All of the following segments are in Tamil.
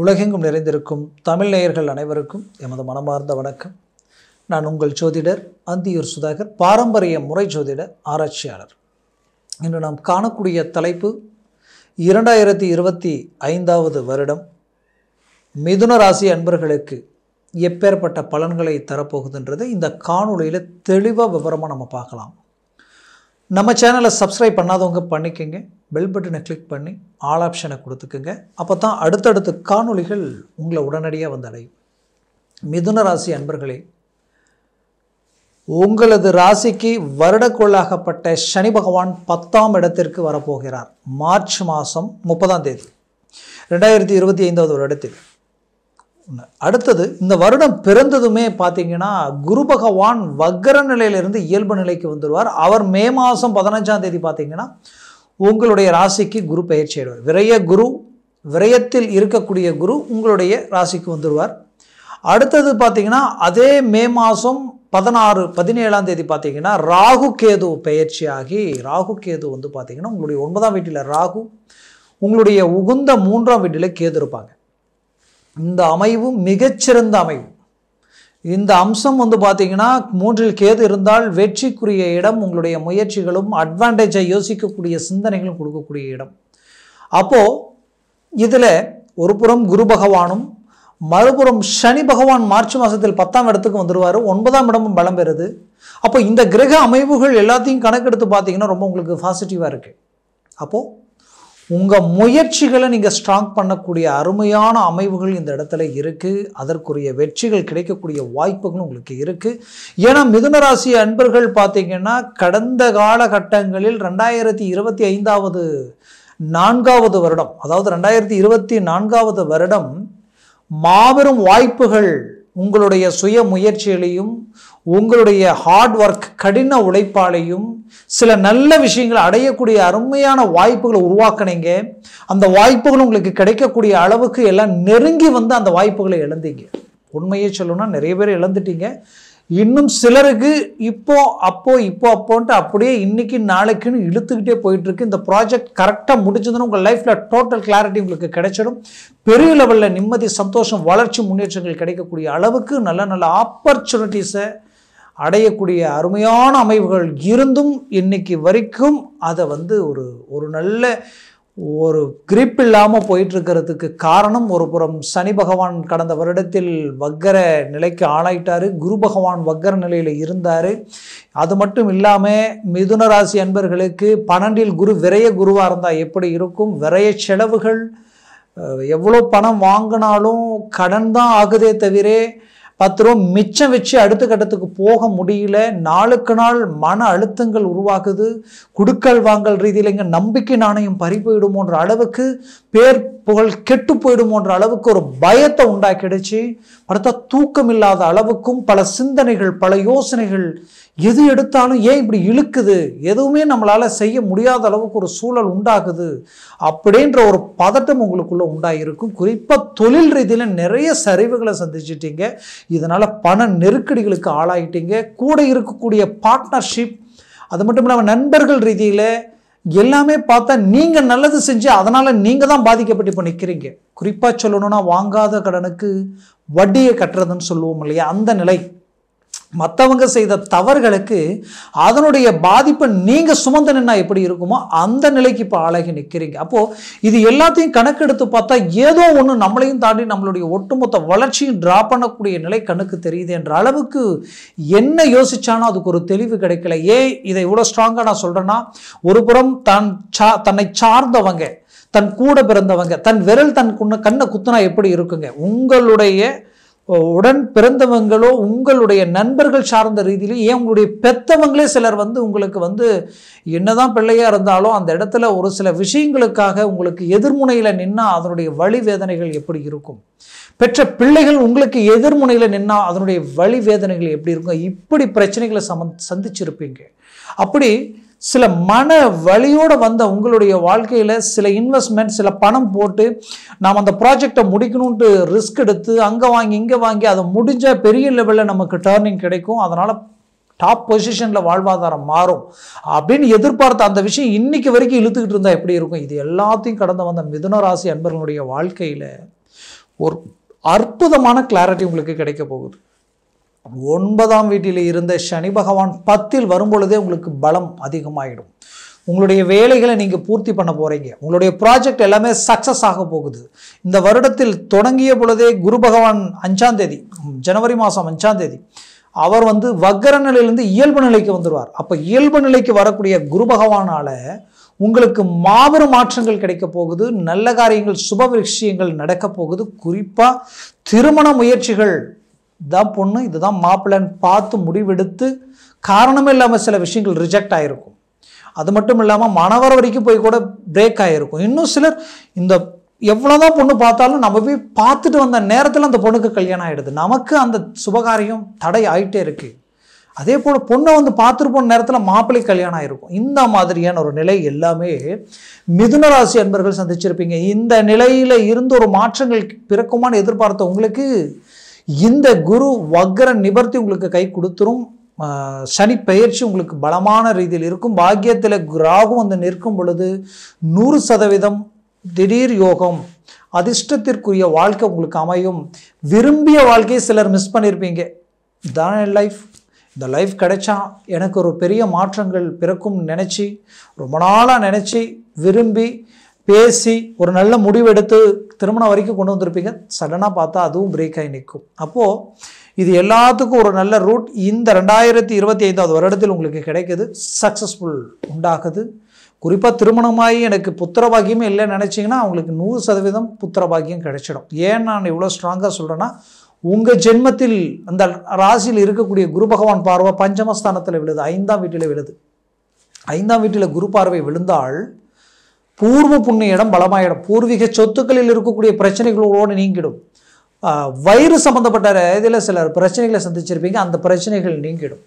உலகெங்கும் நிறைந்திருக்கும் தமிழ் நேயர்கள் அனைவருக்கும் எமது மனமார்ந்த வணக்கம். நான் உங்கள் ஜோதிடர் அந்தியூர் சுதாகர், பாரம்பரிய முறை ஜோதிட ஆராய்ச்சியாளர். இன்று நாம் காணக்கூடிய தலைப்பு 2025 வருடம் மிதுன ராசி அன்பர்களுக்கு எப்பேற்பட்ட பலன்களை தரப்போகுதுன்றதை இந்த காணொளியில் தெளிவாக விவரமாக நம்ம பார்க்கலாம். நம்ம சேனலை சப்ஸ்கிரைப் பண்ணாதவங்க பண்ணிக்கோங்க, பெல் பட்டனை கிளிக் பண்ணி ஆல் ஆப்ஷனை கொடுத்துக்குங்க. அப்போ தான் அடுத்தடுத்த காணொளிகள் உங்களை உடனடியாக வந்து அடையும். மிதுன ராசி அன்பர்களே, உங்களது ராசிக்கு வருடக்கோளாகப்பட்ட சனி பகவான் 10ஆம் இடத்திற்கு வரப்போகிறார். மார்ச் மாதம் 30ஆம் தேதி 2025 வருடத்தில். அடுத்தது இந்த வருடம் பிறந்ததுமே பார்த்தீங்கன்னா குரு பகவான் வக்கர நிலையிலிருந்து இயல்பு நிலைக்கு வந்துடுவார். அவர் மே மாதம் 15ஆம் தேதி பார்த்தீங்கன்னா உங்களுடைய ராசிக்கு குரு பெயர்ச்சி ஆயிடுவார். விரயத்தில் இருக்கக்கூடிய குரு உங்களுடைய ராசிக்கு வந்துடுவார். அடுத்தது பார்த்தீங்கன்னா அதே மே மாதம் 17ஆம் தேதி பார்த்தீங்கன்னா ராகு கேது பெயர்ச்சி ஆகி, ராகு கேது வந்து பார்த்தீங்கன்னா உங்களுடைய 9ஆம் வீட்டில் ராகு, உங்களுடைய உகுந்த 3ஆம் வீட்டில் கேது இருப்பாங்க. இந்த அமைவு மிகச்சிறந்த அமைவு. இந்த அம்சம் வந்து பார்த்தீங்கன்னா 3இல் கேது இருந்தால் வெற்றிக்குரிய இடம், உங்களுடைய முயற்சிகளும் அட்வான்டேஜை யோசிக்கக்கூடிய சிந்தனைகளும் கொடுக்கக்கூடிய இடம். அப்போது இதில் ஒரு புறம் குரு பகவானும் மறுபுறம் சனி பகவான் மார்ச் மாதத்தில் 10ஆம் இடத்துக்கு வந்துடுவார். 9ஆம் இடமும் பலம் பெறுது. அப்போ இந்த கிரக அமைவுகள் எல்லாத்தையும் கணக்கெடுத்து பார்த்தீங்கன்னா ரொம்ப உங்களுக்கு பாசிட்டிவாக இருக்குது. அப்போது உங்கள் முயற்சிகளை நீங்கள் ஸ்ட்ராங் பண்ணக்கூடிய அருமையான அமைவுகள் இந்த இடத்துல இருக்குது. அதற்குரிய வெற்றிகள் கிடைக்கக்கூடிய வாய்ப்புகளும் உங்களுக்கு இருக்குது. ஏன்னா மிதுன ராசி அன்பர்கள் பார்த்தீங்கன்னா கடந்த காலகட்டங்களில் 2025 4வது வருடம், அதாவது 2024வது வருடம் மாபெரும் வாய்ப்புகள் உங்களுடைய சுய முயற்சிகளையும் உங்களுடைய ஹார்ட் ஒர்க் கடின உழைப்பாலையும் சில நல்ல விஷயங்களை அடையக்கூடிய அருமையான வாய்ப்புகளை உருவாக்குனீங்க. அந்த வாய்ப்புகள் உங்களுக்கு கிடைக்கக்கூடிய அளவுக்கு எல்லாம் நெருங்கி வந்து அந்த வாய்ப்புகளை இழந்தீங்க. உண்மையே சொல்லணும்னா நிறைய பேர் இழந்துட்டீங்க. இன்னும் சிலருக்கு இப்போ அப்போன்ட்டு அப்படியே இன்னைக்கு நாளைக்குன்னு இழுத்துக்கிட்டே போயிட்டு இருக்கு. இந்த ப்ராஜெக்ட் கரெக்டாக முடிஞ்சதுன்னா உங்கள் லைஃப்பில் டோட்டல் கிளாரிட்டி உங்களுக்கு கிடைச்சிடும். பெரிய லெவலில் நிம்மதி, சந்தோஷம், வளர்ச்சி, முன்னேற்றங்கள் கிடைக்கக்கூடிய அளவுக்கு நல்ல நல்ல ஆப்பர்ச்சுனிட்டிஸை அடையக்கூடிய அருமையான அமைவுகள் இருந்தும் இன்னைக்கு வரைக்கும் அதை வந்து ஒரு நல்ல ஒரு கிரிப் இல்லாமல் போயிட்டுருக்கிறதுக்கு காரணம், ஒரு புறம் சனி பகவான் கடந்த வருடத்தில் வக்கர நிலைக்கு ஆளாயிட்டார். குரு பகவான் வக்கர நிலையில் இருந்தார். அது மட்டும் இல்லாமல் மிதுன ராசி அன்பர்களுக்கு 12இல் குரு விரய குருவாக இருந்தால் எப்படி இருக்கும்? விரய செலவுகள், எவ்வளோ பணம் வாங்கினாலும் கடன் தான் ஆகுதே தவிர 10 ரூபா மிச்சம் வச்சு அடுத்த கட்டத்துக்கு போக முடியல. நாளுக்கு நாள் மன அழுத்தங்கள் உருவாகுது. குடுக்கல் வாங்கல் ரீதியில் இங்கே நம்பிக்கை நாணயம் பறி போயிடுமோன்ற அளவுக்கு, பேர் புகழ் கெட்டு போயிடுமோன்ற அளவுக்கு ஒரு பயத்தை உண்டாக்கிடுச்சு. அடுத்த தூக்கம் இல்லாத அளவுக்கும் பல சிந்தனைகள், பல யோசனைகள், எது எடுத்தாலும் ஏன் இப்படி இழுக்குது, எதுவுமே நம்மளால் செய்ய முடியாத அளவுக்கு ஒரு சூழல் உண்டாகுது அப்படின்ற ஒரு பதட்டம் உங்களுக்குள்ள உண்டாகிருக்கும். குறிப்பாக தொழில் ரீதியில் நிறைய சரிவுகளை சந்திச்சிட்டீங்க. இதனால் பண நெருக்கடிகளுக்கு ஆளாயிட்டீங்க. கூட இருக்கக்கூடிய பார்ட்னர்ஷிப், அது மட்டும் இல்லாமல் நண்பர்கள் ரீதியில் எல்லாமே பார்த்தா நீங்கள் நல்லது செஞ்சு அதனால் நீங்கள் தான் பாதிக்கப்பட்டு இப்போ நிற்கிறீங்க. குறிப்பாக சொல்லணும்னா வாங்காத கடனுக்கு வட்டியை கட்டுறதுன்னு சொல்லுவோம் இல்லையா, அந்த நிலை. மற்றவங்க செய்த தவறுகளுக்கு அதனுடைய பாதிப்பை நீங்கள் சுமந்து நின்னா எப்படி இருக்குமோ அந்த நிலைக்கு இப்போ ஆளாகி நிற்கிறீங்க. அப்போது இது எல்லாத்தையும் கணக்கெடுத்து பார்த்தா ஏதோ ஒன்று நம்மளையும் தாண்டி நம்மளுடைய ஒட்டுமொத்த வளர்ச்சியும் ட்ரா பண்ணக்கூடிய நிலை கணக்கு தெரியுது என்ற அளவுக்கு என்ன யோசிச்சானோ அதுக்கு ஒரு தெளிவு கிடைக்கல. ஏன் இதை இவ்வளோ ஸ்ட்ராங்காக நான் சொல்கிறேன்னா, ஒரு புறம் தன்னை சார்ந்தவங்க, தன் கூட பிறந்தவங்க, தன் விரல் தன் கண்ணை குத்துனா எப்படி இருக்குங்க, உங்களுடைய உடன் பிறந்தவங்களோ உங்களுடைய நண்பர்கள் சார்ந்த ரீதியிலே, ஏன் உங்களுடைய பெத்தவங்களே சிலர் வந்து உங்களுக்கு என்னதான் பிள்ளையா இருந்தாலும் அந்த இடத்துல ஒரு சில விஷயங்களுக்காக உங்களுக்கு எதிர்முனையில் நின்னா அதனுடைய வலி வேதனைகள் எப்படி இருக்கும்? பெற்ற பிள்ளைகள் உங்களுக்கு எதிர்முனையில் நின்னா அதனுடைய வலி வேதனைகள் எப்படி இருக்கும்? இப்படி பிரச்சனைகளை சந்திச்சிருப்பீங்க. அப்படி சில மன வலியோடு வந்த உங்களுடைய வாழ்க்கையில் சில இன்வெஸ்ட்மெண்ட், சில பணம் போட்டு நாம் அந்த ப்ராஜெக்டை முடிக்கணுன்ட்டு ரிஸ்க் எடுத்து அங்கே வாங்கி இங்கே வாங்கி அதை முடிஞ்சால் பெரிய லெவலில் நமக்கு டேர்னிங் கிடைக்கும், அதனால் டாப் பொசிஷனில் வாழ்வாதாரம் மாறும் அப்படின்னு எதிர்பார்த்த அந்த விஷயம் இன்னைக்கு வரைக்கும் இழுத்துக்கிட்டு இருந்தால் எப்படி இருக்கும்? இது எல்லாத்தையும் கடந்து வந்த மிதுன ராசி அன்பர்களுடைய வாழ்க்கையில் ஒரு அற்புதமான கிளாரிட்டி உங்களுக்கு கிடைக்க போகுது. 9ஆம் வீட்டில் இருந்த சனி பகவான் 10ல் வரும்பொழுதே உங்களுக்கு பலம் அதிகமாகிடும். உங்களுடைய வேலைகளை நீங்கள் பூர்த்தி பண்ண போகிறீங்க. உங்களுடைய ப்ராஜெக்ட் எல்லாமே சக்ஸஸ் ஆக போகுது. இந்த வருடத்தில் தொடங்கிய பொழுதே குரு பகவான் 5ஆம் தேதி, ஜனவரி மாதம் 5ஆம் தேதி அவர் வக்கர நிலையிலிருந்து இயல்பு நிலைக்கு வந்துடுவார். அப்போ இயல்பு நிலைக்கு வரக்கூடிய குரு பகவானால் உங்களுக்கு மாபெரும் மாற்றங்கள் கிடைக்க போகுது. நல்ல காரியங்கள், சுப விஷயங்கள் நடக்க போகுது. குறிப்பாக திருமண முயற்சிகள், இதான் பொண்ணு இதுதான் மாப்பிள்ளைன்னு பார்த்து முடிவெடுத்து காரணமே இல்லாமல் சில விஷயங்கள் ரிஜெக்ட் ஆகிருக்கும். அது மட்டும் இல்லாமல் மணவர வரைக்கும் போய் கூட பிரேக் ஆகிருக்கும். இன்னும் சிலர் இந்த எவ்வளோதான் பொண்ணு பார்த்தாலும் நம்ம போய் பார்த்துட்டு வந்த நேரத்தில் அந்த பொண்ணுக்கு கல்யாணம் ஆகிடுது. நமக்கு அந்த சுபகாரியம் தடை ஆகிட்டே இருக்குது. அதே போல் பொண்ணை பார்த்துட்டு போன நேரத்தில் மாப்பிள்ளை கல்யாணம் ஆகிருக்கும். இந்த மாதிரியான ஒரு நிலை எல்லாமே மிதுன ராசி அன்பர்கள் சந்திச்சிருப்பீங்க. இந்த நிலையில் இருந்து ஒரு மாற்றங்கள் பிறக்குமான்னு எதிர்பார்த்த உங்களுக்கு இந்த குரு வக்கர நிவர்த்தி உங்களுக்கு கை கொடுத்துரும். சனி பெயர்ச்சி உங்களுக்கு பலமான ரீதியில் இருக்கும். பாக்கியத்தில் ராகு நிற்கும் பொழுது 100% திடீர் யோகம், அதிர்ஷ்டத்திற்குரிய வாழ்க்கை உங்களுக்கு அமையும். விரும்பிய வாழ்க்கையை சிலர் மிஸ் பண்ணியிருப்பீங்க. இதான் லைஃப், இந்த லைஃப் கிடைச்சா எனக்கு ஒரு பெரிய மாற்றங்கள் பிறக்கும் நினச்சி ரொம்ப நாளாக நினச்சி விரும்பி பேசி ஒரு நல்ல முடிவெடுத்து திருமணம் வரைக்கும் கொண்டு வந்திருப்பீங்க. சடனாக பார்த்தா அதுவும் பிரேக் ஆகி நிற்கும். அப்போது இது எல்லாத்துக்கும் ஒரு நல்ல ரூட் இந்த 2025ஆவது வருடத்தில் உங்களுக்கு கிடைக்குது. சக்ஸஸ்ஃபுல் உண்டாகுது. குறிப்பாக திருமணமாகி எனக்கு புத்திர பாக்கியமே இல்லைன்னு நினச்சிங்கன்னா அவங்களுக்கு 100% புத்திர பாக்கியம் கிடைச்சிடும். ஏன் நான் இவ்வளோ ஸ்ட்ராங்காக சொல்கிறேன்னா, உங்கள் ஜென்மத்தில் அந்த ராசியில் இருக்கக்கூடிய குரு பகவான் பார்வை பஞ்சமஸ்தானத்தில் விழுது, 5ஆம் வீட்டில் விழுது. 5ஆம் வீட்டில் குரு பார்வை விழுந்தால் பூர்வ புண்ணிய இடம் பலமாயிடும். பூர்வீக சொத்துக்களில் இருக்கக்கூடிய பிரச்சனைகளோடு நீங்கிடும். வயிறு சம்பந்தப்பட்ட இதில் சில பிரச்சனைகளை சந்திச்சிருப்பீங்க, அந்த பிரச்சனைகள் நீங்கிடும்.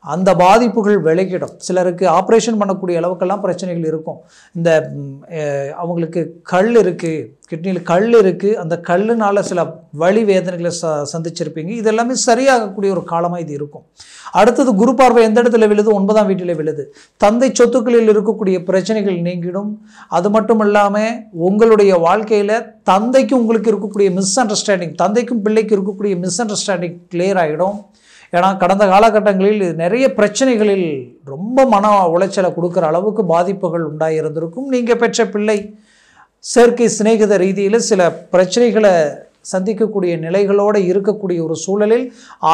அந்த பாதிப்புகள் விலகிடும். சிலருக்கு ஆப்ரேஷன் பண்ணக்கூடிய அளவுக்கெல்லாம் பிரச்சனைகள் இருக்கும். இந்த அவங்களுக்கு கல் இருக்குது, கிட்னியில் கல் இருக்குது, அந்த கல்லுனால சில வலி வேதனைகளை சந்திச்சிருப்பீங்க. இதெல்லாமே சரியாகக்கூடிய ஒரு காலமாக இது இருக்கும். அடுத்தது குரு பார்வை எந்த இடத்துல விழுது? 9ஆம் வீட்டில் விழுது. தந்தை சொத்துக்களில் இருக்கக்கூடிய பிரச்சனைகள் நீங்கிடும். அது மட்டும் இல்லாமல் உங்களுடைய வாழ்க்கையில் தந்தைக்கும் உங்களுக்கு இருக்கக்கூடிய மிஸ் அண்டர்ஸ்டாண்டிங், தந்தைக்கும் பிள்ளைக்கு இருக்கக்கூடிய மிஸ் அண்டர்ஸ்டாண்டிங் கிளியர் ஆகிடும். ஏன்னா கடந்த காலகட்டங்களில் நிறைய பிரச்சனைகளில் ரொம்ப மன உளைச்சலை கொடுக்குற அளவுக்கு பாதிப்புகள் உண்டாயிருந்திருக்கும். நீங்கள் பெற்ற பிள்ளை செயற்கை சிநேகித ரீதியில் சில பிரச்சனைகளை சந்திக்கக்கூடிய நிலைகளோடு இருக்கக்கூடிய ஒரு சூழலில்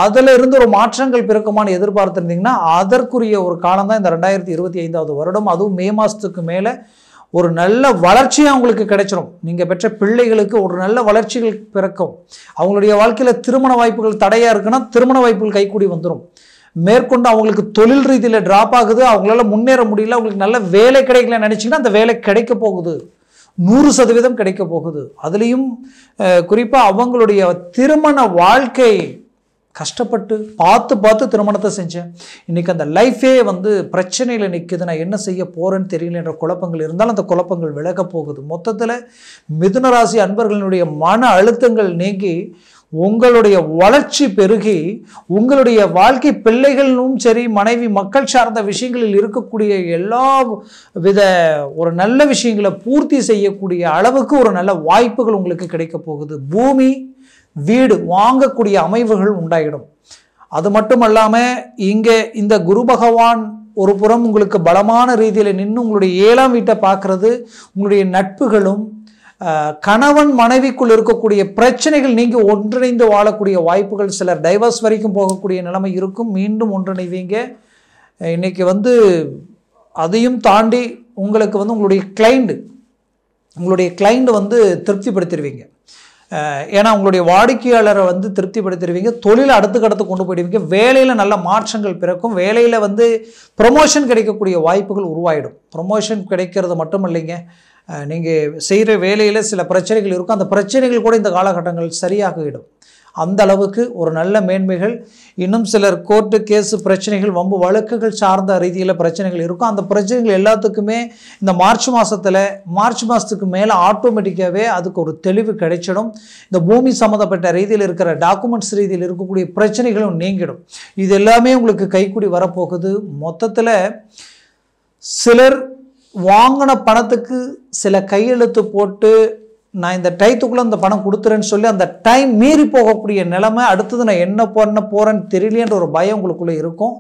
அதில் இருந்து ஒரு மாற்றங்கள் பிறக்குமான்னு எதிர்பார்த்துருந்தீங்கன்னா அதற்குரிய ஒரு காலம் தான் இந்த 2025ஆவது வருடம். அதுவும் மே மாதத்துக்கு மேலே ஒரு நல்ல வளர்ச்சியாக அவங்களுக்கு கிடைச்சிடும். நீங்கள் பெற்ற பிள்ளைகளுக்கு ஒரு நல்ல வளர்ச்சிகள் பிறக்கும். அவங்களுடைய வாழ்க்கையில் திருமண வாய்ப்புகள் தடையாக இருக்குன்னா திருமண வாய்ப்புகள் கைக்கூடி வந்துடும். மேற்கொண்டு அவங்களுக்கு தொழில் ரீதியில் ட்ராப் ஆகுது, அவங்களால முன்னேற முடியல, அவங்களுக்கு நல்ல வேலை கிடைக்கலன்னு நினச்சிங்கன்னா அந்த வேலை கிடைக்க போகுது, 100% கிடைக்க போகுது. அதுலேயும் குறிப்பாக அவங்களுடைய திருமண வாழ்க்கை கஷ்டப்பட்டு பார்த்து திருமணத்தை செஞ்சேன், இன்றைக்கி அந்த லைஃபே பிரச்சனையில் நிற்குது, நான் என்ன செய்ய போகிறேன்னு தெரியல என்ற குழப்பங்கள் இருந்தாலும் அந்த குழப்பங்கள் விலக போகுது. மொத்தத்தில் மிதுன ராசி அன்பர்களுடைய மன அழுத்தங்கள் நீங்கி உங்களுடைய வளர்ச்சி பெருகி உங்களுடைய வாழ்க்கை பிள்ளைகளும் சரி மனைவி மக்கள் சார்ந்த விஷயங்களில் இருக்கக்கூடிய எல்லா வித ஒரு நல்ல விஷயங்களை பூர்த்தி செய்யக்கூடிய அளவுக்கு ஒரு நல்ல வாய்ப்புகள் உங்களுக்கு கிடைக்க போகுது. பூமி வீடு வாங்கக்கூடிய அமைவுகள் உண்டாயிடும். அது மட்டும் இல்லாமல் இங்கே இந்த குரு பகவான் ஒரு புறம் உங்களுக்கு பலமான ரீதியில் நின்று உங்களுடைய 7ஆம் வீட்டை பார்க்கறது, உங்களுடைய நட்புகளும் கணவன் மனைவிக்குள் இருக்கக்கூடிய பிரச்சனைகள் நீங்கள் ஒன்றிணைந்து வாழக்கூடிய வாய்ப்புகள், சிலர் டைவர்ஸ் வரைக்கும் போகக்கூடிய நிலைமை இருக்கும். மீண்டும் ஒன்றிணைவீங்க. இன்றைக்கி அதையும் தாண்டி உங்களுக்கு உங்களுடைய கிளைண்ட் திருப்திப்படுத்திடுவீங்க. ஏன்னா உங்களுடைய வாடிக்கையாளரை திருப்திப்படுத்திடுவீங்க. தொழிலை அடுத்துக்கடுத்து கொண்டு போயிடுவீங்க. வேலையில் நல்ல மாற்றங்கள் பிறக்கும். வேலையில் ப்ரொமோஷன் கிடைக்கக்கூடிய வாய்ப்புகள் உருவாயிடும். ப்ரொமோஷன் கிடைக்கிறது மட்டும் இல்லைங்க, நீங்கள் செய்கிற வேலையில் சில பிரச்சனைகள் இருக்கும், அந்த பிரச்சனைகள் கூட இந்த காலகட்டங்கள் சரியாகிடும். அந்த அளவுக்கு ஒரு நல்ல மேன்மைகள். இன்னும் சிலர் கோர்ட்டு கேஸு பிரச்சனைகள் வம்பு வழக்குகள் சார்ந்த ரீதியில் பிரச்சனைகள் இருக்கும். அந்த பிரச்சனைகள் எல்லாத்துக்குமே இந்த மார்ச் மாதத்துக்கு மேலே ஆட்டோமேட்டிக்காகவே அதுக்கு ஒரு தெளிவு கிடைச்சிடும். இந்த பூமி சம்மந்தப்பட்ட ரீதியில் இருக்கிற டாக்குமெண்ட்ஸ் ரீதியில் இருக்கக்கூடிய பிரச்சனைகளும் நீங்கிடும். இது எல்லாமே உங்களுக்கு கைக்கூடி வரப்போகுது. மொத்தத்தில் சிலர் வாங்கின பணத்துக்கு சில கையெழுத்து போட்டு நான் இந்த டயத்துக்குள்ளே அந்த பணம் கொடுத்துறேன்னு சொல்லி அந்த டைம் மீறி போகக்கூடிய நிலைமை, அடுத்தது நான் என்ன பண்ண போகிறேன்னு தெரியலேன்ற ஒரு பயம் உங்களுக்குள்ளே இருக்கும்.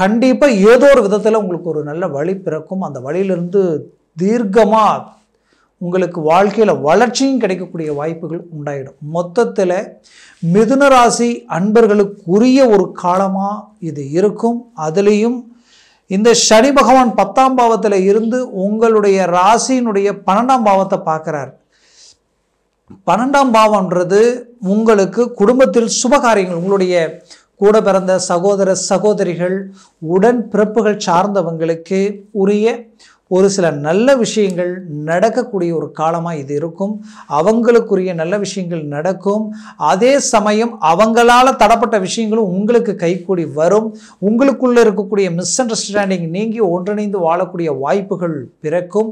கண்டிப்பாக ஏதோ ஒரு விதத்தில் உங்களுக்கு ஒரு நல்ல வழி பிறக்கும். அந்த வழியிலிருந்து தீர்க்கமாக உங்களுக்கு வாழ்க்கையில் வளர்ச்சியும் கிடைக்கக்கூடிய வாய்ப்புகள் உண்டாயிடும். மொத்தத்தில் மிதுன ராசி அன்பர்களுக்குரிய ஒரு காலமாக இது இருக்கும். அதுலேயும் இந்த சனி பகவான் 10ஆம் பாவத்தில் இருந்து உங்களுடைய ராசியினுடைய 12ஆம் பாவத்தை பார்க்குறார். 12ஆம் பாவம்ன்றது உங்களுக்கு குடும்பத்தில் சுபகாரியங்கள், உங்களுடைய கூட பிறந்த சகோதர சகோதரிகள், உடன் பிறப்புகள் சார்ந்தவங்களுக்கு உரிய ஒரு சில நல்ல விஷயங்கள் நடக்கக்கூடிய ஒரு காலமாக இது இருக்கும். அவங்களுக்குரிய நல்ல விஷயங்கள் நடக்கும். அதே சமயம் அவங்களால் தடப்பட்ட விஷயங்களும் உங்களுக்கு கைக்கூடி வரும். உங்களுக்குள்ளே இருக்கக்கூடிய மிஸ் அண்டர்ஸ்டாண்டிங் நீங்கி ஒன்றிணைந்து வாழக்கூடிய வாய்ப்புகள் பிறக்கும்.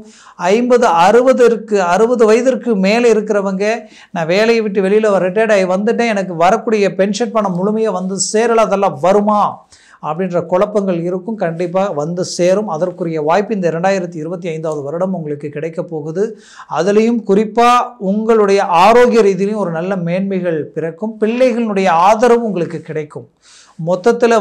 50-60 வயதிற்கு மேலே இருக்கிறவங்க, நான் வேலையை விட்டு வெளியில் ரிட்டையர்ட் ஆகி வந்துட்டேன், எனக்கு வரக்கூடிய பென்ஷன் பணம் முழுமையாக வந்து சேரல, அதெல்லாம் வருமா அப்படின்ற குழப்பங்கள் இருக்கும். கண்டிப்பாக வந்து சேரும். அதற்குரிய வாய்ப்பு இந்த 2025ஆவது வருடம் உங்களுக்கு கிடைக்க போகுது. அதுலேயும் குறிப்பாக உங்களுடைய ஆரோக்கிய ரீதியிலையும் ஒரு நல்ல மேன்மைகள் பிறக்கும். பிள்ளைகளுடைய ஆதரவு உங்களுக்கு கிடைக்கும். மொத்தத்தில்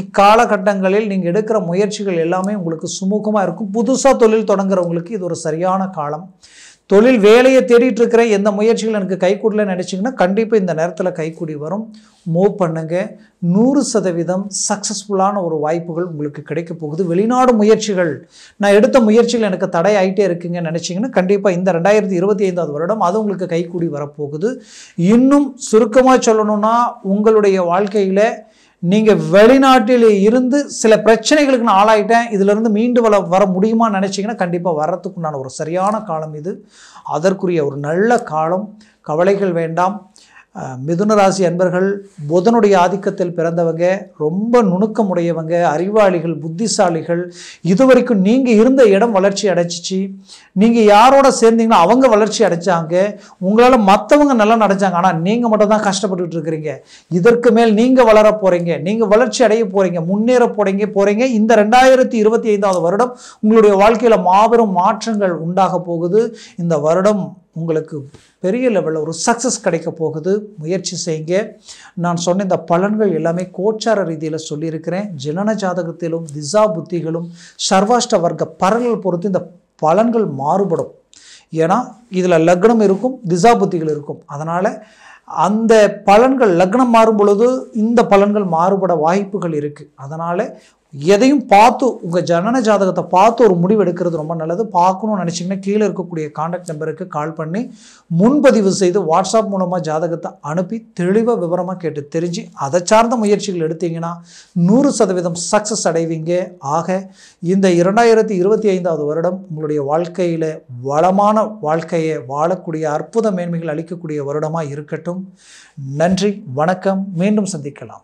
இக்காலகட்டங்களில் நீங்கள் எடுக்கிற முயற்சிகள் எல்லாமே உங்களுக்கு சுமூகமாக இருக்கும். புதுசாக தொழில் தொடங்குறவங்களுக்கு இது ஒரு சரியான காலம். தொழில் வேலையை தேடிட்டு இருக்கிற எந்த முயற்சிகள் எனக்கு கைகூடலன்னு நினச்சிங்கன்னா கண்டிப்பாக இந்த நேரத்தில் கைக்கூடி வரும். மூவ் பண்ணுங்க. 100% சக்ஸஸ்ஃபுல்லான ஒரு வாய்ப்புகள் உங்களுக்கு கிடைக்க போகுது. வெளிநாடு முயற்சிகள், நான் எடுத்த முயற்சிகள் எனக்கு தடை ஆகிட்டே இருக்குங்கன்னு நினச்சிங்கன்னா கண்டிப்பாக இந்த 2025ஆவது வருடம் அது உங்களுக்கு கைக்கூடி வரப்போகுது. இன்னும் சுருக்கமாக சொல்லணும்னா, உங்களுடைய வாழ்க்கையில் நீங்கள் வெளிநாட்டில் இருந்து சில பிரச்சனைகளுக்கு நான் ஆளாயிட்டேன், இதிலிருந்து மீண்டு வர முடியுமான்னு நினச்சிங்கன்னா கண்டிப்பாக வர்றதுக்குண்டான ஒரு சரியான காலம் இது. அதற்குரிய ஒரு நல்ல காலம். கவலைகள் வேண்டாம். மிதுன ராசி அன்பர்கள் புதனுடைய ஆதிக்கத்தில் பிறந்தவங்க, ரொம்ப நுணுக்கமுடையவங்க, அறிவாளிகள், புத்திசாலிகள். இதுவரைக்கும் நீங்கள் இருந்த இடம் வளர்ச்சி அடைச்சிச்சு. நீங்கள் யாரோட சேர்ந்தீங்கன்னா அவங்க வளர்ச்சி அடைச்சாங்க. உங்களால் மற்றவங்க நல்லா நடந்தாங்க. ஆனால் நீங்கள் மட்டும் தான் கஷ்டப்பட்டுட்டு இருக்கிறீங்க. இதற்கு மேல் நீங்கள் வளர போகிறீங்க, நீங்கள் வளர்ச்சி அடைய போகிறீங்க, முன்னேற போகிறீங்க. இந்த 2025ஆவது வருடம் உங்களுடைய வாழ்க்கையில் மாபெரும் மாற்றங்கள் உண்டாக போகுது. இந்த வருடம் உங்களுக்கு பெரிய லெவலில் ஒரு சக்ஸஸ் கிடைக்க போகுது. முயற்சி செய்யுங்க. நான் சொன்ன இந்த பலன்கள் எல்லாமே கோச்சார ரீதியில் சொல்லியிருக்கிறேன். ஜனன ஜாதகத்திலும் திசா புத்திகளும் சர்வாஷ்ட வர்க்க பலன்கள் பொறுத்து இந்த பலன்கள் மாறுபடும். ஏன்னா இதில் லக்னம் இருக்கும், திசா புத்திகள் இருக்கும். அதனால் அந்த பலன்கள் லக்னம் மாறும் பொழுது இந்த பலன்கள் மாறுபட வாய்ப்புகள் இருக்குது. அதனால் எதையும் பார்த்து உங்கள் ஜனன ஜாதகத்தை பார்த்து ஒரு முடிவு எடுக்கிறது ரொம்ப நல்லது. பார்க்கணும்னு நினச்சிங்கன்னா கீழே இருக்கக்கூடிய கான்டாக்ட் நம்பருக்கு கால் பண்ணி முன்பதிவு செய்து வாட்ஸ்அப் மூலமாக ஜாதகத்தை அனுப்பி தெளிவாக விவரமாக கேட்டு தெரிஞ்சு அதை சார்ந்த முயற்சிகள் எடுத்தீங்கன்னா 100% சக்ஸஸ் அடைவீங்க. ஆக இந்த 2025ஆவது வருடம் உங்களுடைய வாழ்க்கையில் வளமான வாழ்க்கையை வாழக்கூடிய அற்புத மேன்மைகள் அளிக்கக்கூடிய வருடமாக இருக்கட்டும். நன்றி, வணக்கம். மீண்டும் சந்திக்கலாம்.